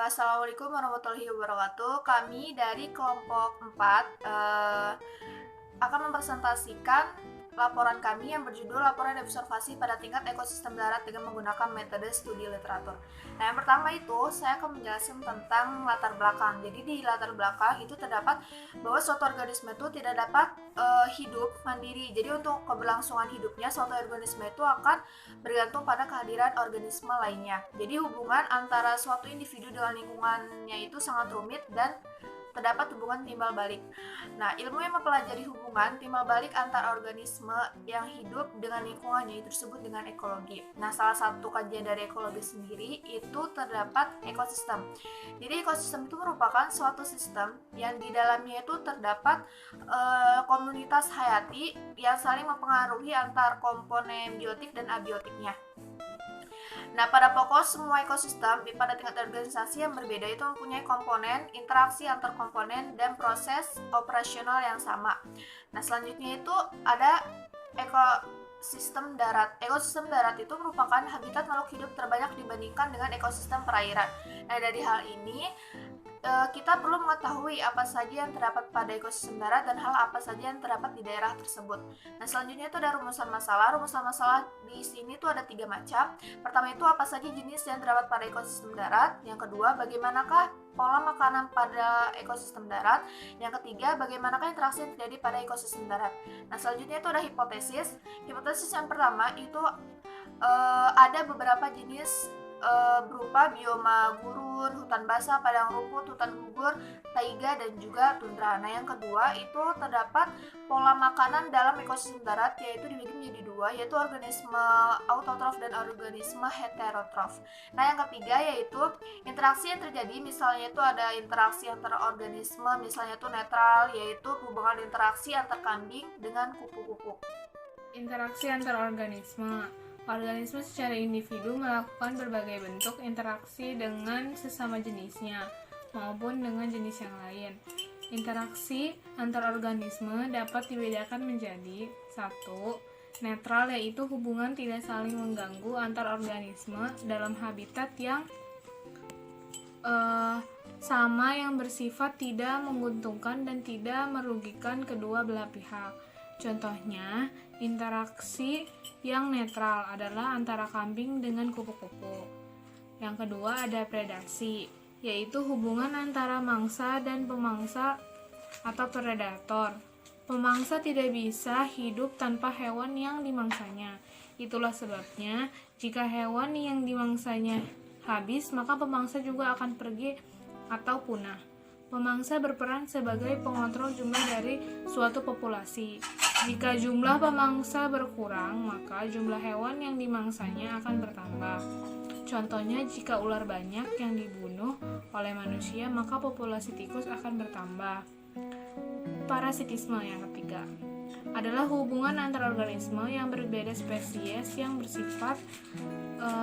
Assalamualaikum warahmatullahi wabarakatuh. Kami dari kelompok 4 akan mempresentasikan laporan kami yang berjudul Laporan Observasi pada Tingkat Ekosistem Darat dengan menggunakan metode studi literatur. Nah, yang pertama itu saya akan menjelaskan tentang latar belakang. Jadi di latar belakang itu terdapat bahwa suatu organisme itu tidak dapat hidup mandiri. Jadi untuk keberlangsungan hidupnya suatu organisme itu akan bergantung pada kehadiran organisme lainnya. Jadi hubungan antara suatu individu dengan lingkungannya itu sangat rumit dan terdapat hubungan timbal balik. Nah, ilmu yang mempelajari hubungan timbal balik antar organisme yang hidup dengan lingkungannya itu disebut dengan ekologi. Nah, salah satu kajian dari ekologi sendiri itu terdapat ekosistem. Jadi ekosistem itu merupakan suatu sistem yang di dalamnya itu terdapat komunitas hayati yang saling mempengaruhi antar komponen biotik dan abiotiknya. Nah, pada pokok semua ekosistem pada tingkat organisasi yang berbeda itu mempunyai komponen, interaksi antar komponen, dan proses operasional yang sama. Nah, selanjutnya itu ada ekosistem darat. Ekosistem darat itu merupakan habitat makhluk hidup terbanyak dibandingkan dengan ekosistem perairan. Nah, dari hal ini kita perlu mengetahui apa saja yang terdapat pada ekosistem darat dan hal apa saja yang terdapat di daerah tersebut. Nah, selanjutnya itu ada rumusan masalah. Rumusan masalah di sini tuh ada 3 macam. Pertama itu apa saja jenis yang terdapat pada ekosistem darat. Yang kedua, bagaimanakah pola makanan pada ekosistem darat. Yang ketiga, bagaimanakah interaksi yang terjadi pada ekosistem darat. Nah, selanjutnya itu ada hipotesis. Hipotesis yang pertama itu ada beberapa jenis berupa bioma gurun, hutan basah, padang rumput, hutan gugur, taiga, dan juga tundra. Nah, yang kedua itu terdapat pola makanan dalam ekosistem darat, yaitu dibagi menjadi 2, yaitu organisme autotrof dan organisme heterotrof. Nah, yang ketiga yaitu interaksi yang terjadi, misalnya itu ada interaksi antar organisme, misalnya itu netral, yaitu hubungan interaksi antar kambing dengan kupu-kupu. Interaksi antar organisme. Organisme secara individu melakukan berbagai bentuk interaksi dengan sesama jenisnya maupun dengan jenis yang lain. Interaksi antar organisme dapat dibedakan menjadi 1. Netral, yaitu hubungan tidak saling mengganggu antar organisme dalam habitat yang sama yang bersifat tidak menguntungkan dan tidak merugikan kedua belah pihak. Contohnya, interaksi yang netral adalah antara kambing dengan kupu-kupu. Yang kedua ada predasi, yaitu hubungan antara mangsa dan pemangsa atau predator. Pemangsa tidak bisa hidup tanpa hewan yang dimangsanya. Itulah sebabnya, jika hewan yang dimangsanya habis, maka pemangsa juga akan pergi atau punah. Pemangsa berperan sebagai pengontrol jumlah dari suatu populasi. Jika jumlah pemangsa berkurang, maka jumlah hewan yang dimangsanya akan bertambah. Contohnya, jika ular banyak yang dibunuh oleh manusia, maka populasi tikus akan bertambah. Parasitisme yang ketiga adalah hubungan antar organisme yang berbeda spesies yang bersifat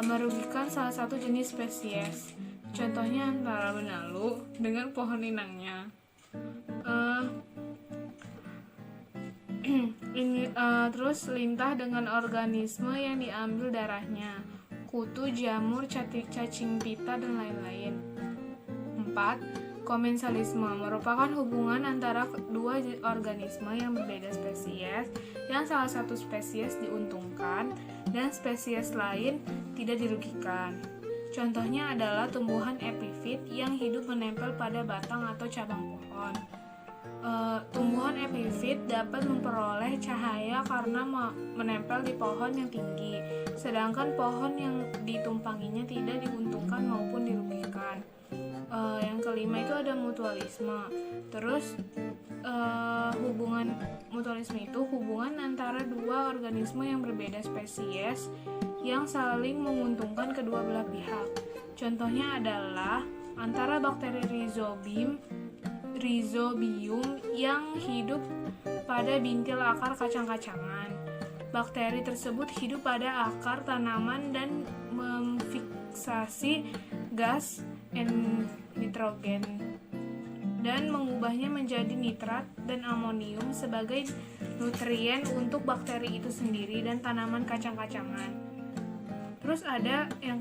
merugikan salah satu jenis spesies. Contohnya antara benalu dengan pohon inangnya. Terus lintah dengan organisme yang diambil darahnya, kutu, jamur, cacing pita, dan lain-lain. 4. Komensalisme merupakan hubungan antara dua organisme yang berbeda spesies, yang salah satu spesies diuntungkan dan spesies lain tidak dirugikan. Contohnya adalah tumbuhan epifit yang hidup menempel pada batang atau cabang pohon. Tumbuhan epifit dapat memperoleh cahaya karena menempel di pohon yang tinggi, sedangkan pohon yang ditumpanginya tidak diuntungkan maupun dirugikan. Yang kelima itu ada mutualisme. Terus hubungan mutualisme itu hubungan antara dua organisme yang berbeda spesies yang saling menguntungkan kedua belah pihak. Contohnya adalah antara bakteri Rhizobium yang hidup pada bintil akar kacang-kacangan. Bakteri tersebut hidup pada akar tanaman dan memfiksasi gas nitrogen dan mengubahnya menjadi nitrat dan amonium sebagai nutrien untuk bakteri itu sendiri dan tanaman kacang-kacangan. Terus ada yang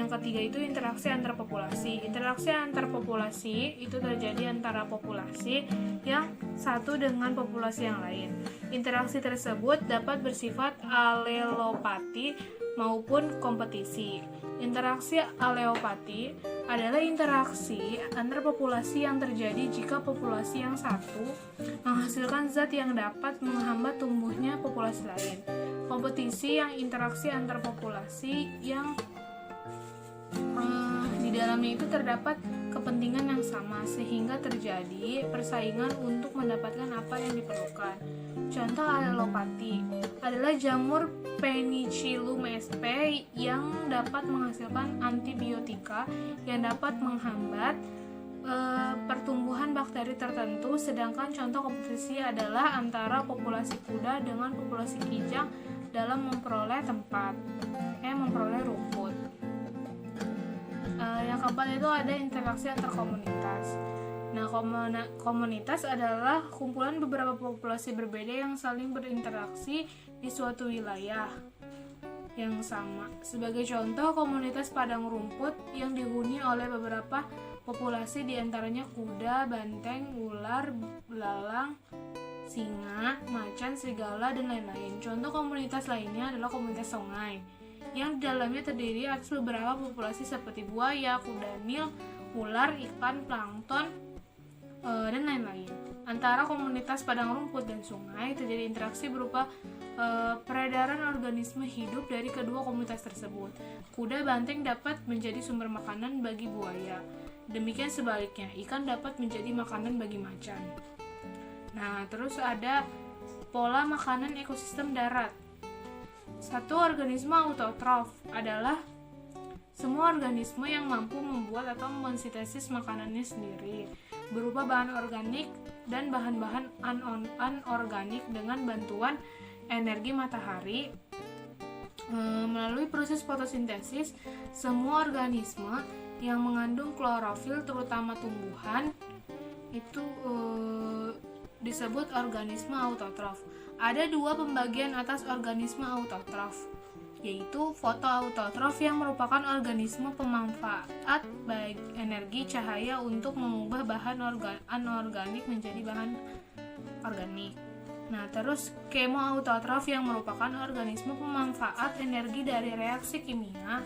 yang ketiga itu interaksi antar populasi. Interaksi antar populasi itu terjadi antara populasi yang satu dengan populasi yang lain. Interaksi tersebut dapat bersifat alelopati maupun kompetisi. Interaksi alelopati adalah interaksi antar populasi yang terjadi jika populasi yang satu menghasilkan zat yang dapat menghambat tumbuhnya populasi lain. Kompetisi yang interaksi antar populasi yang di dalamnya itu terdapat kepentingan yang sama sehingga terjadi persaingan untuk mendapatkan apa yang diperlukan. Contoh alelopati adalah jamur Penicillium sp yang dapat menghasilkan antibiotika yang dapat menghambat pertumbuhan bakteri tertentu, sedangkan contoh kompetisi adalah antara populasi kuda dengan populasi kijang dalam memperoleh memperoleh rumput. Yang keempat itu ada interaksi antar komunitas. Nah, komunitas adalah kumpulan beberapa populasi berbeda yang saling berinteraksi di suatu wilayah yang sama. Sebagai contoh, komunitas padang rumput yang dihuni oleh beberapa populasi diantaranya kuda, banteng, ular, belalang, singa, macan, serigala, dan lain-lain. Contoh komunitas lainnya adalah komunitas sungai yang di dalamnya terdiri atas beberapa populasi seperti buaya, kuda nil, ular, ikan, plankton, dan lain-lain. Antara komunitas padang rumput dan sungai terjadi interaksi berupa peredaran organisme hidup dari kedua komunitas tersebut. Kuda banteng dapat menjadi sumber makanan bagi buaya. Demikian sebaliknya, ikan dapat menjadi makanan bagi macan. Nah, terus ada pola makanan ekosistem darat. Satu organisme autotrof adalah semua organisme yang mampu membuat atau mensintesis makanannya sendiri berupa bahan organik dan bahan-bahan anorganik dengan bantuan energi matahari. Melalui proses fotosintesis, semua organisme yang mengandung klorofil terutama tumbuhan itu disebut organisme autotrof. Ada dua pembagian atas organisme autotrof, yaitu fotoautotrof yang merupakan organisme pemanfaat baik energi cahaya untuk mengubah bahan anorganik menjadi bahan organik. Nah, terus kemoautotrof yang merupakan organisme pemanfaat energi dari reaksi kimia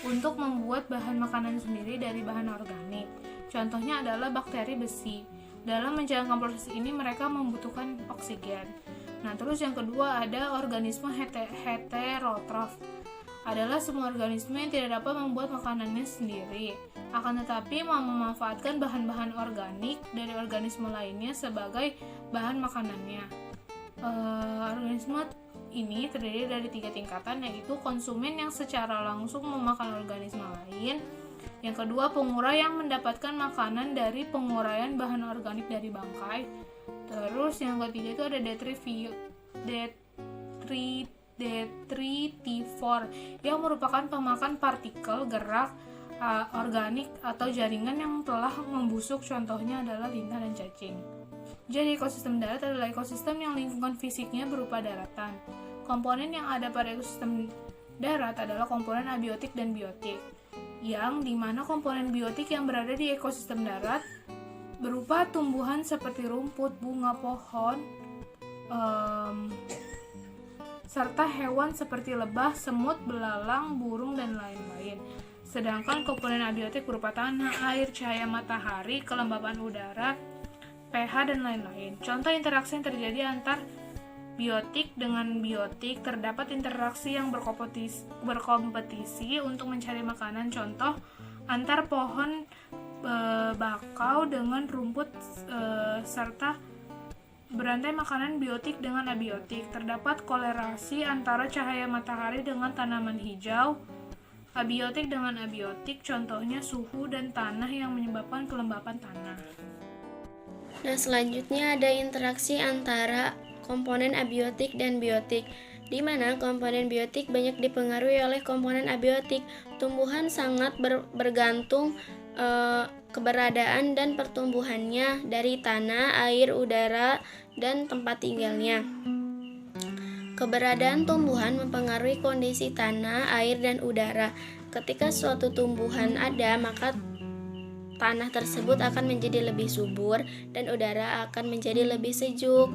untuk membuat bahan makanan sendiri dari bahan organik. Contohnya adalah bakteri besi. Dalam menjalankan proses ini mereka membutuhkan oksigen. Nah, terus yang kedua ada organisme heterotrof. Adalah semua organisme yang tidak dapat membuat makanannya sendiri, akan tetapi memanfaatkan bahan-bahan organik dari organisme lainnya sebagai bahan makanannya. Organisme ini terdiri dari 3 tingkatan, yaitu konsumen yang secara langsung memakan organisme lain. Yang kedua, pengurai yang mendapatkan makanan dari penguraian bahan organik dari bangkai. Terus yang ketiga itu ada detritivor yang merupakan pemakan partikel gerak organik atau jaringan yang telah membusuk, contohnya adalah lintah dan cacing. Jadi ekosistem darat adalah ekosistem yang lingkungan fisiknya berupa daratan. Komponen yang ada pada ekosistem darat adalah komponen abiotik dan biotik, yang dimana komponen biotik yang berada di ekosistem darat berupa tumbuhan seperti rumput, bunga, pohon, serta hewan seperti lebah, semut, belalang, burung, dan lain-lain. Sedangkan komponen abiotik berupa tanah, air, cahaya matahari, kelembapan udara, pH, dan lain-lain. Contoh interaksi yang terjadi antar biotik dengan biotik, terdapat interaksi yang berkompetisi untuk mencari makanan. Contoh antar pohon bakau dengan rumput serta berantai makanan biotik dengan abiotik. Terdapat kolerasi antara cahaya matahari dengan tanaman hijau, abiotik dengan abiotik, contohnya suhu dan tanah yang menyebabkan kelembapan tanah. Nah, selanjutnya ada interaksi antara komponen abiotik dan biotik, di mana komponen biotik banyak dipengaruhi oleh komponen abiotik. Tumbuhan sangat bergantung keberadaan dan pertumbuhannya dari tanah, air, udara, dan tempat tinggalnya. Keberadaan tumbuhan mempengaruhi kondisi tanah, air, dan udara. ketika suatu tumbuhan ada, maka tanah tersebut akan menjadi lebih subur dan udara akan menjadi lebih sejuk.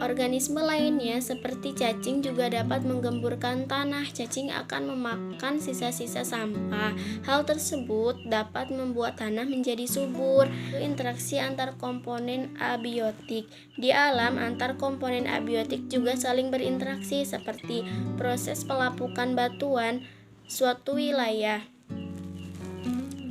Organisme lainnya seperti cacing juga dapat menggemburkan tanah. Cacing akan memakan sisa-sisa sampah. Hal tersebut dapat membuat tanah menjadi subur. Interaksi antar komponen abiotik. Di alam, antar komponen abiotik juga saling berinteraksi seperti proses pelapukan batuan. Suatu wilayah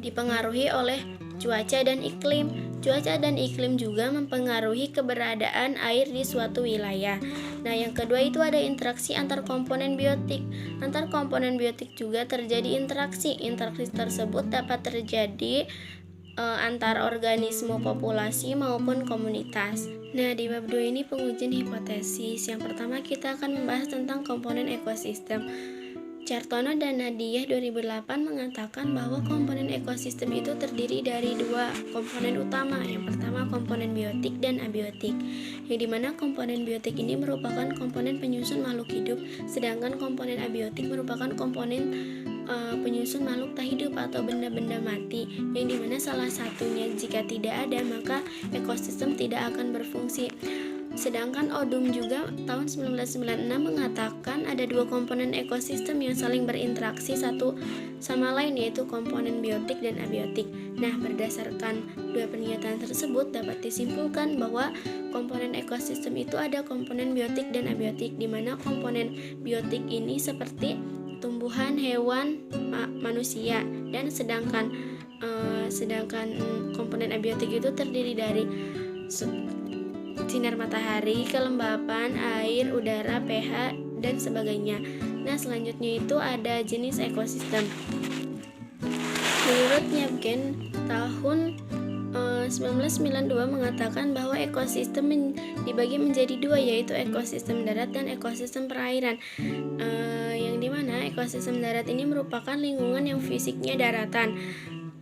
dipengaruhi oleh cuaca dan iklim. Cuaca dan iklim juga mempengaruhi keberadaan air di suatu wilayah. Nah, yang kedua itu ada interaksi antar komponen biotik. Antar komponen biotik juga terjadi interaksi. Interaksi tersebut dapat terjadi antar organisme populasi maupun komunitas. Nah, di bab 2 ini pengujian hipotesis. Yang pertama kita akan membahas tentang komponen ekosistem. Cartono dan Nadia 2008 mengatakan bahwa komponen ekosistem itu terdiri dari dua komponen utama. Yang pertama komponen biotik dan abiotik, yang dimana komponen biotik ini merupakan komponen penyusun makhluk hidup, sedangkan komponen abiotik merupakan komponen penyusun makhluk tak hidup atau benda-benda mati, yang dimana salah satunya jika tidak ada maka ekosistem tidak akan berfungsi. Sedangkan Odum juga tahun 1996 mengatakan ada dua komponen ekosistem yang saling berinteraksi satu sama lain, yaitu komponen biotik dan abiotik. Nah, berdasarkan dua pernyataan tersebut dapat disimpulkan bahwa komponen ekosistem itu ada komponen biotik dan abiotik, di mana komponen biotik ini seperti tumbuhan, hewan, manusia, dan sedangkan komponen abiotik itu terdiri dari sinar matahari, kelembapan, air, udara, pH, dan sebagainya. Nah, selanjutnya itu ada jenis ekosistem. Menurut Nyabgen tahun 1992 mengatakan bahwa ekosistem dibagi menjadi dua, yaitu ekosistem darat dan ekosistem perairan. Yang dimana ekosistem darat ini merupakan lingkungan yang fisiknya daratan.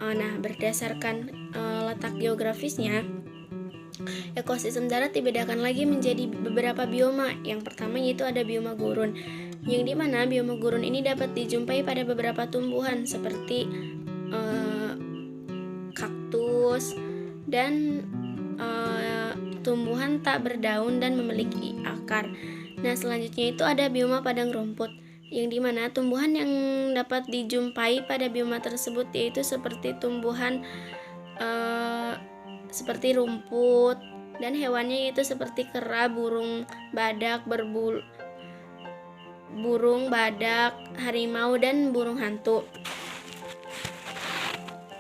Nah, berdasarkan letak geografisnya, ekosistem darat dibedakan lagi menjadi beberapa bioma. Yang pertama yaitu ada bioma gurun, yang dimana bioma gurun ini dapat dijumpai pada beberapa tumbuhan seperti kaktus dan tumbuhan tak berdaun dan memiliki akar. Nah, selanjutnya itu ada bioma padang rumput, yang dimana tumbuhan yang dapat dijumpai pada bioma tersebut yaitu seperti tumbuhan seperti rumput, dan hewannya yaitu seperti kera, burung badak, harimau, dan burung hantu.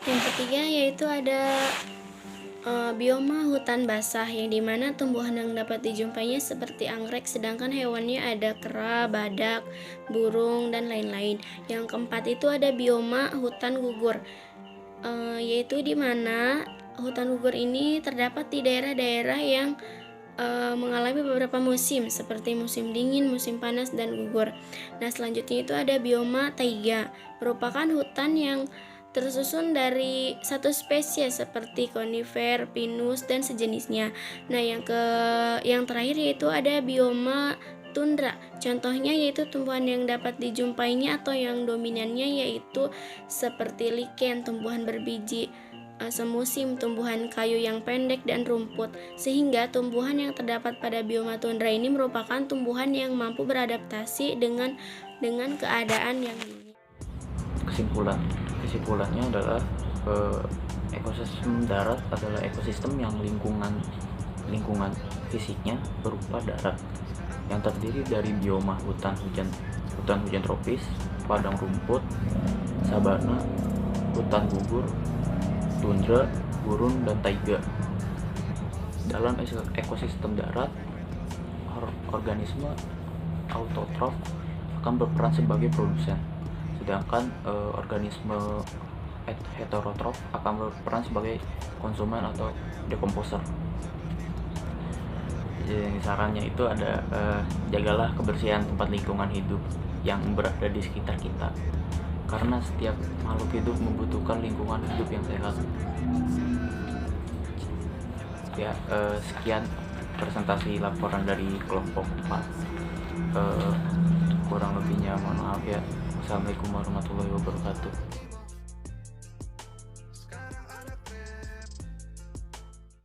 Yang ketiga yaitu ada bioma hutan basah, yang dimana tumbuhan yang dapat dijumpainya seperti anggrek, sedangkan hewannya ada kera, badak, burung, dan lain-lain. Yang keempat itu ada bioma hutan gugur, yaitu dimana hutan gugur ini terdapat di daerah-daerah yang mengalami beberapa musim seperti musim dingin, musim panas, dan gugur. Nah, selanjutnya itu ada bioma taiga, merupakan hutan yang tersusun dari satu spesies seperti konifer, pinus, dan sejenisnya. Nah, yang terakhir yaitu ada bioma tundra. Contohnya yaitu tumbuhan yang dapat dijumpainya atau yang dominannya yaitu seperti lichen, tumbuhan berbiji semusim, tumbuhan kayu yang pendek, dan rumput. Sehingga tumbuhan yang terdapat pada bioma tundra ini merupakan tumbuhan yang mampu beradaptasi dengan keadaan yang dingin. Kesimpulannya adalah ekosistem darat adalah ekosistem yang lingkungan fisiknya berupa darat, yang terdiri dari bioma hutan hujan tropis, padang rumput, sabana, hutan gugur, tundra, gurun, dan taiga. Dalam ekosistem darat, organisme autotrof akan berperan sebagai produsen, sedangkan organisme heterotrof akan berperan sebagai konsumen atau dekomposer. Jadi, sarannya itu ada jagalah kebersihan tempat lingkungan hidup yang berada di sekitar kita, karena setiap makhluk hidup membutuhkan lingkungan hidup yang sehat. Ya, sekian presentasi laporan dari kelompok 4. Kurang lebihnya mohon maaf ya. Assalamualaikum warahmatullahi wabarakatuh.